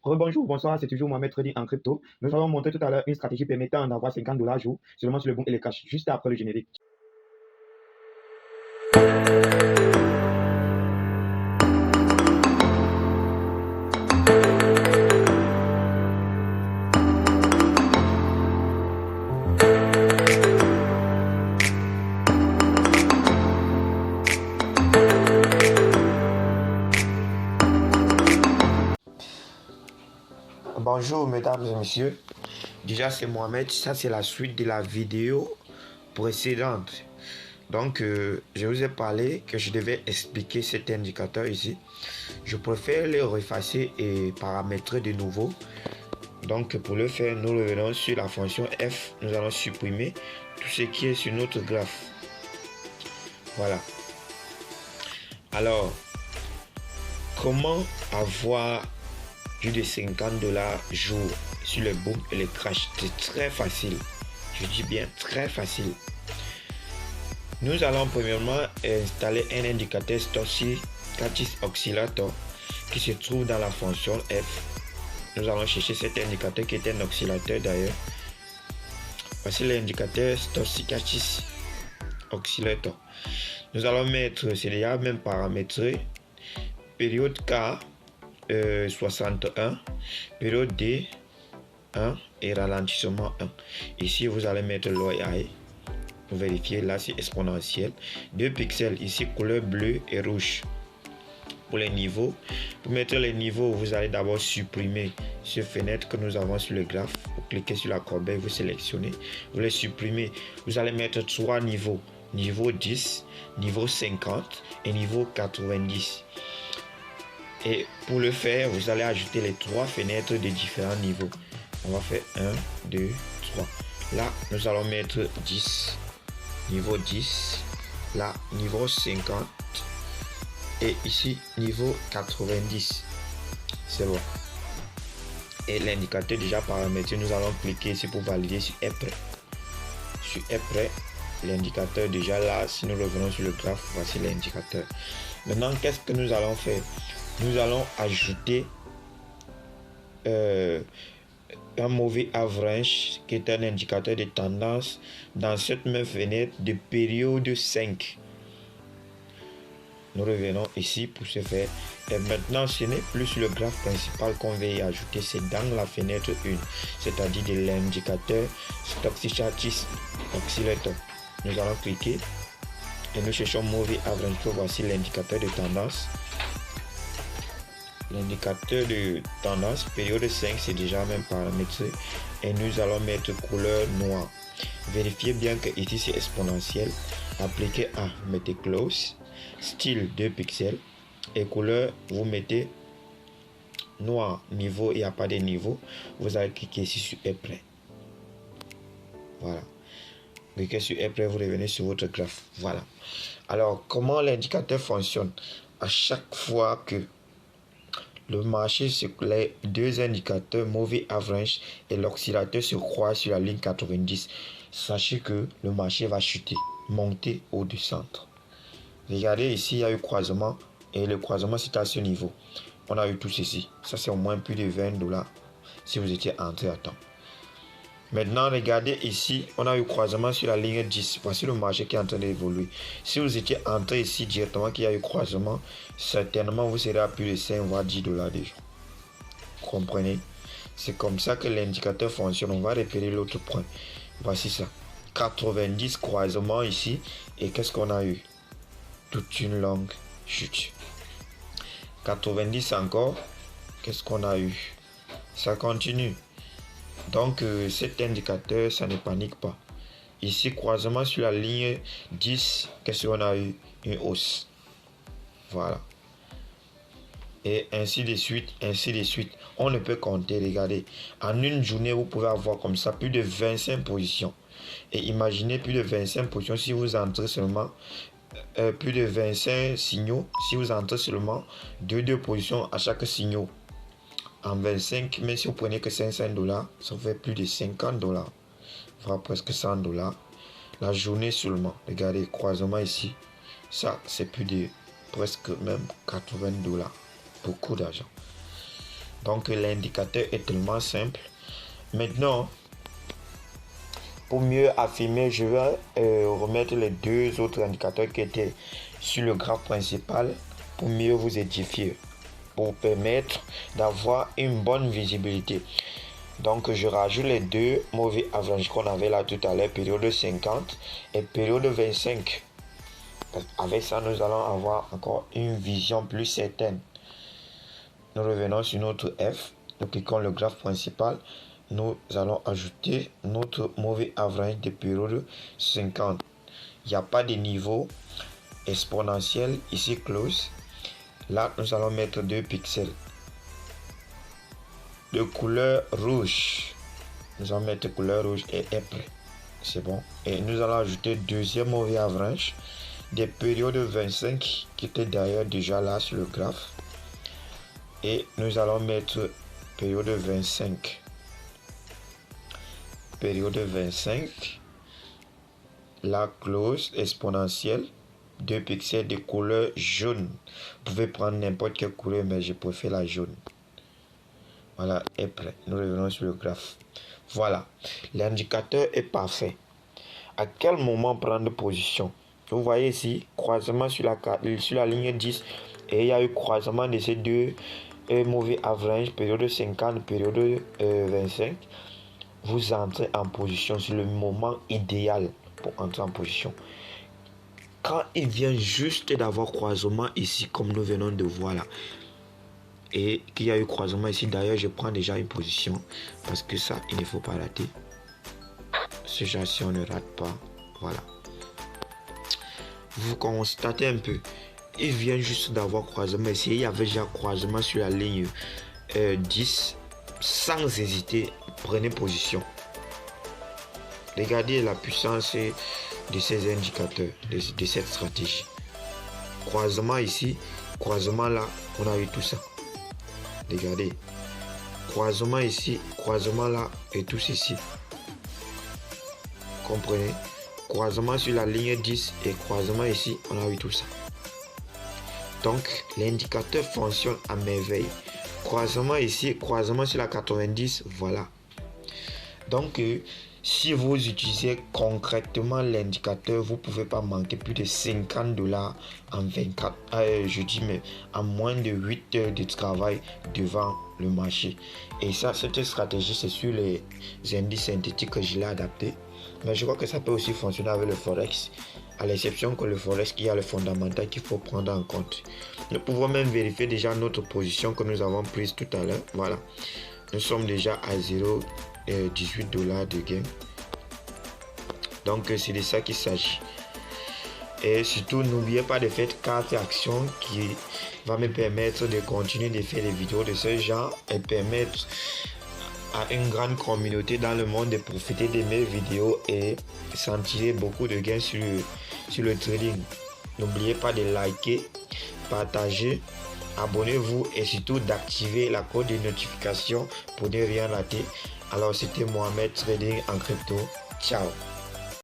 Rebonjour, bonsoir, c'est toujours Mohamed Trading en crypto. Nous allons montrer tout à l'heure une stratégie permettant d'avoir 50 $ jour seulement sur le boom et les cash, juste après le générique. Bonjour mesdames et messieurs, déjà c'est Mohamed, ça c'est la suite de la vidéo précédente. Donc je vous ai parlé que je devais expliquer cet indicateur ici. Je préfère le refacer et paramétrer de nouveau. Donc pour le faire, nous revenons sur la fonction F, nous allons supprimer tout ce qui est sur notre graphe. Voilà. Alors, comment avoir plus de 50 $ jour sur le boom et le crash? C'est très facile. Je dis bien très facile. Nous allons premièrement installer un indicateur Stochastic Oscillator qui se trouve dans la fonction F. Nous allons chercher cet indicateur qui est un oscillateur d'ailleurs. Voici l'indicateur Stochastic Oscillator. Nous allons mettre, c'est déjà même paramétré, période K 61, période D 1 et ralentissement 1. Ici vous allez mettre l'OI. Vous vérifiez, là c'est exponentiel. 2 pixels ici, couleur bleue et rouge. Pour les niveaux, pour mettre les niveaux, vous allez d'abord supprimer ce fenêtre que nous avons sur le graphe. Vous cliquez sur la corbeille, vous sélectionnez, vous les supprimez. Vous allez mettre 3 niveaux, niveau 10, niveau 50 et niveau 90. Et pour le faire, vous allez ajouter les 3 fenêtres de différents niveaux. On va faire 1, 2, 3. Là, nous allons mettre 10, niveau 10. Là, niveau 50. Et ici, niveau 90. C'est bon. Et l'indicateur déjà paramétré, nous allons cliquer ici pour valider sur est prêt. Sur est prêt, l'indicateur déjà là, si nous revenons sur le graphe, voici l'indicateur. Maintenant, qu'est-ce que nous allons faire? Nous allons ajouter un moving average qui est un indicateur de tendance dans cette même fenêtre de période 5. Nous revenons ici pour ce faire. Et maintenant, ce n'est plus sur le graphe principal qu'on va y ajouter, c'est dans la fenêtre 1, c'est-à-dire de l'indicateur Stochastic Oscillator. Nous allons cliquer et nous cherchons moving average. Voici l'indicateur de tendance. L'indicateur de tendance période 5 c'est déjà même paramétré et nous allons mettre couleur noire. Vérifiez bien que ici c'est exponentiel. Appliquez à, mettez close, style 2 pixels et couleur vous mettez noir, niveau, il n'y a pas de niveau. Vous allez cliquer ici sur est prêt. Voilà. Cliquez sur est prêt, vous revenez sur votre graphe. Voilà. Alors comment l'indicateur fonctionne? À chaque fois que le marché, les 2 indicateurs, moving average et l'oscillateur se croisent sur la ligne 90. Sachez que le marché va chuter, monter ou descendre. Regardez ici, il y a eu croisement et le croisement c'est à ce niveau. On a eu tout ceci. Ça c'est au moins plus de 20 $ si vous étiez entré à temps. Maintenant, regardez ici, on a eu croisement sur la ligne 10. Voici le marché qui est en train d'évoluer. Si vous étiez entré ici directement, qu'il y a eu croisement, certainement vous serez à plus de 5 voire 10 $ déjà. Comprenez? C'est comme ça que l'indicateur fonctionne. On va repérer l'autre point. Voici ça. 90 croisement ici. Et qu'est-ce qu'on a eu? Toute une longue chute. 90 encore. Qu'est-ce qu'on a eu? Ça continue. Donc cet indicateur, ça ne panique pas. Ici, croisement sur la ligne 10, qu'est-ce qu'on a eu? Une hausse. Voilà. Et ainsi de suite, ainsi de suite. On ne peut compter, regardez. En une journée, vous pouvez avoir comme ça plus de 25 positions. Et imaginez plus de 25 positions si vous entrez seulement plus de 25 signaux. Si vous entrez seulement 2 positions à chaque signal. En 25, mais si vous prenez que 500 $, ça fait plus de 50 $, voire presque 100 $. La journée seulement. Regardez, croisement ici. Ça, c'est plus de presque même 80 $. Beaucoup d'argent. Donc l'indicateur est tellement simple. Maintenant, pour mieux affirmer, je vais remettre les deux autres indicateurs qui étaient sur le graphe principal pour mieux vous édifier, pour permettre d'avoir une bonne visibilité. Donc je rajoute les deux mauvais average qu'on avait là tout à l'heure, période 50 et période 25. Avec ça, nous allons avoir encore une vision plus certaine. Nous revenons sur notre F, nous cliquons le graphe principal, nous allons ajouter notre mauvais average de période 50. Il n'y a pas de niveau exponentiel ici close. Là, nous allons mettre 2 pixels de couleur rouge. Nous allons mettre couleur rouge et est prêt. C'est bon. Et nous allons ajouter deuxième mauvais average des périodes 25 qui était d'ailleurs déjà là sur le graphe. Et nous allons mettre période 25. Période 25. La close exponentielle. 2 pixels de couleur jaune. Vous pouvez prendre n'importe quelle couleur, mais je préfère la jaune. Voilà, est prêt. Nous revenons sur le graphe. Voilà, l'indicateur est parfait. À quel moment prendre position? Vous voyez ici, croisement sur la ligne 10. Et il y a eu croisement de ces deux mauvais averages, période 50, période 25. Vous entrez en position. C'est le moment idéal pour entrer en position. Quand il vient juste d'avoir croisement ici, comme nous venons de voir là, et qu'il y a eu croisement ici, d'ailleurs je prends déjà une position parce que ça il ne faut pas rater. Ce genre-ci on ne rate pas. Voilà, vous constatez un peu, il vient juste d'avoir croisement ici, il y avait déjà croisement sur la ligne 10. Sans hésiter, prenez position. Regardez la puissance de ces indicateurs, de cette stratégie. Croisement ici, croisement là, on a eu tout ça. Regardez, croisement ici, croisement là et tout ceci. Comprenez? Croisement sur la ligne 10 et croisement ici, on a eu tout ça. Donc l'indicateur fonctionne à merveille. Croisement ici, croisement sur la 90, voilà. Donc si vous utilisez concrètement l'indicateur, vous ne pouvez pas manquer plus de $50 en 24. Je dis mais en moins de 8 heures de travail devant le marché. Et ça, cette stratégie, c'est sur les indices synthétiques que je l'ai adapté. Mais je crois que ça peut aussi fonctionner avec le Forex. À l'exception que le Forex, il y a le fondamental qu'il faut prendre en compte. Nous pouvons même vérifier déjà notre position que nous avons prise tout à l'heure. Voilà. Nous sommes déjà à 0,18 $ de gain. Donc c'est de ça qu'il s'agit. Et surtout n'oubliez pas de faire carte action qui va me permettre de continuer de faire des vidéos de ce genre et permettre à une grande communauté dans le monde de profiter de mes vidéos et s'en tirer beaucoup de gains sur le trading. N'oubliez pas de liker, partager, abonnez-vous et surtout d'activer la cloche de notification pour ne rien rater. Alors c'était Mohamed Trading en crypto. Ciao.